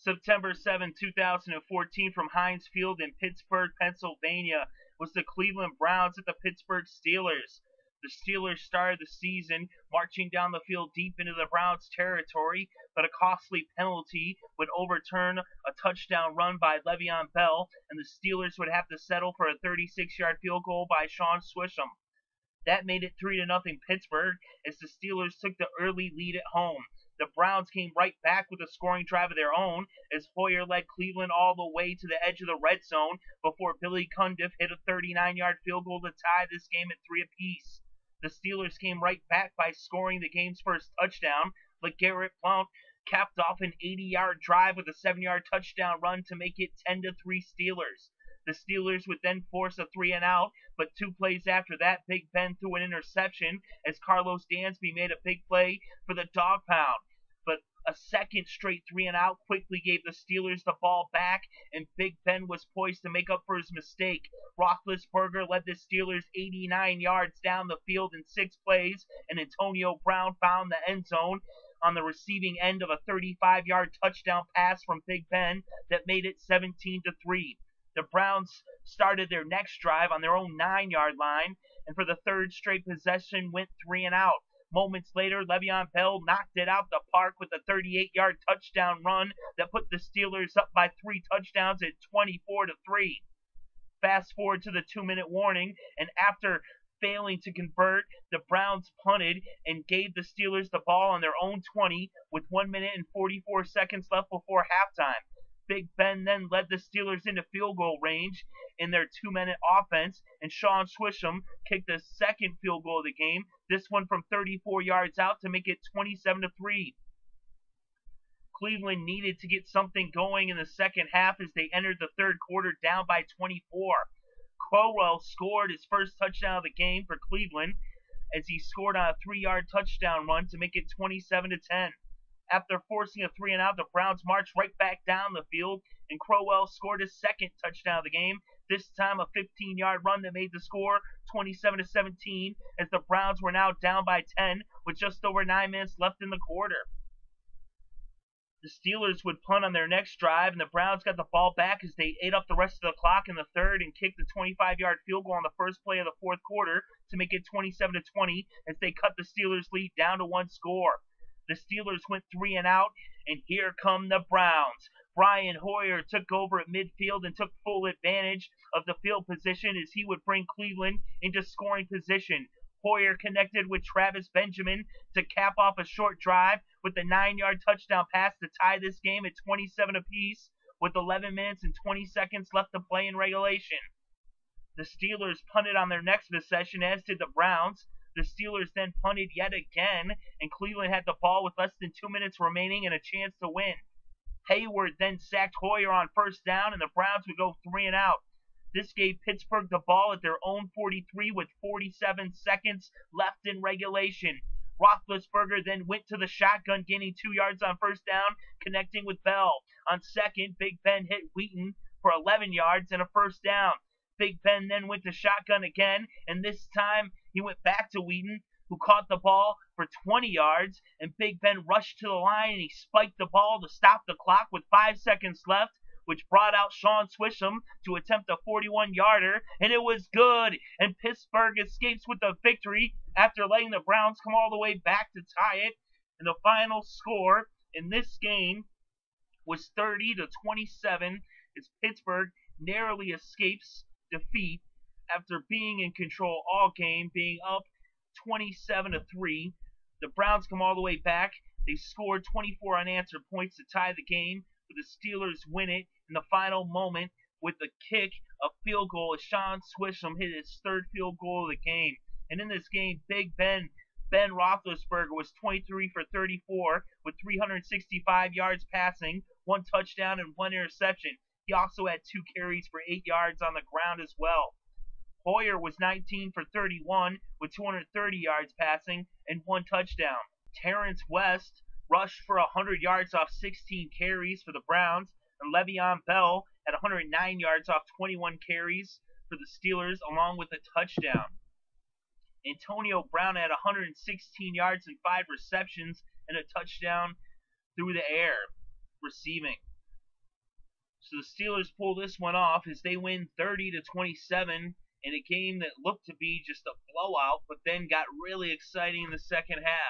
September 7, 2014, from Heinz Field in Pittsburgh, Pennsylvania, was the Cleveland Browns at the Pittsburgh Steelers. The Steelers started the season marching down the field deep into the Browns' territory, but a costly penalty would overturn a touchdown run by Le'Veon Bell, and the Steelers would have to settle for a 36-yard field goal by Shaun Suisham. That made it 3-0 Pittsburgh as the Steelers took the early lead at home. The Browns came right back with a scoring drive of their own as Hoyer led Cleveland all the way to the edge of the red zone before Billy Cundiff hit a 39-yard field goal to tie this game at 3 apiece. The Steelers came right back by scoring the game's first touchdown. LeGarrette Blount capped off an 80-yard drive with a 7-yard touchdown run to make it 10-3 Steelers. The Steelers would then force a 3-and-out, but 2 plays after that, Big Ben threw an interception as Carlos Dansby made a big play for the dog pound. But a second straight 3-and-out quickly gave the Steelers the ball back, and Big Ben was poised to make up for his mistake. Roethlisberger led the Steelers 89 yards down the field in 6 plays, and Antonio Brown found the end zone on the receiving end of a 35-yard touchdown pass from Big Ben that made it 17-3. The Browns started their next drive on their own 9-yard line, and for the third straight possession went 3-and-out. Moments later, Le'Veon Bell knocked it out the park with a 38-yard touchdown run that put the Steelers up by 3 touchdowns at 24-3. Fast forward to the 2-minute warning, and after failing to convert, the Browns punted and gave the Steelers the ball on their own 20 with 1 minute and 44 seconds left before halftime. Big Ben then led the Steelers into field goal range in their 2-minute offense, and Shaun Suisham kicked the second field goal of the game, this one from 34 yards out to make it 27-3. Cleveland needed to get something going in the second half as they entered the third quarter down by 24. Crowell scored his first touchdown of the game for Cleveland as he scored on a 3-yard touchdown run to make it 27-10. After forcing a 3-and-out, the Browns marched right back down the field, and Crowell scored his second touchdown of the game, this time a 15-yard run that made the score 27-17, as the Browns were now down by 10 with just over 9 minutes left in the quarter. The Steelers would punt on their next drive, and the Browns got the ball back as they ate up the rest of the clock in the third and kicked the 25-yard field goal on the first play of the fourth quarter to make it 27-20 as they cut the Steelers' lead down to 1 score. The Steelers went 3-and-out, and here come the Browns. Brian Hoyer took over at midfield and took full advantage of the field position as he would bring Cleveland into scoring position. Hoyer connected with Travis Benjamin to cap off a short drive with a 9-yard touchdown pass to tie this game at 27 apiece with 11 minutes and 20 seconds left to play in regulation. The Steelers punted on their next possession, as did the Browns. The Steelers then punted yet again, and Cleveland had the ball with less than 2 minutes remaining and a chance to win. Hayward then sacked Hoyer on first down, and the Browns would go 3-and-out. This gave Pittsburgh the ball at their own 43 with 47 seconds left in regulation. Roethlisberger then went to the shotgun, gaining 2 yards on first down, connecting with Bell. On second, Big Ben hit Wheaton for 11 yards and a first down. Big Ben then went to shotgun again, and this time he went back to Wheaton, who caught the ball for 20 yards, and Big Ben rushed to the line and he spiked the ball to stop the clock with 5 seconds left, which brought out Shaun Suisham to attempt a 41-yarder, and it was good, and Pittsburgh escapes with the victory after letting the Browns come all the way back to tie it, and the final score in this game was 30-27 as Pittsburgh narrowly escapes defeat after being in control all game, being up 27-3. The Browns come all the way back. They scored 24 unanswered points to tie the game, but the Steelers win it in the final moment with the kick, a field goal as Shaun Suisham hit his third field goal of the game. And in this game, Big Ben Roethlisberger was 23 for 34 with 365 yards passing, 1 touchdown and 1 interception. He also had 2 carries for 8 yards on the ground as well. Hoyer was 19 for 31 with 230 yards passing and 1 touchdown. Terrence West rushed for 100 yards off 16 carries for the Browns, and Le'Veon Bell had 109 yards off 21 carries for the Steelers, along with a touchdown. Antonio Brown had 116 yards and 5 receptions and a touchdown through the air, receiving. So the Steelers pull this one off as they win 30-27 in a game that looked to be just a blowout, but then got really exciting in the second half.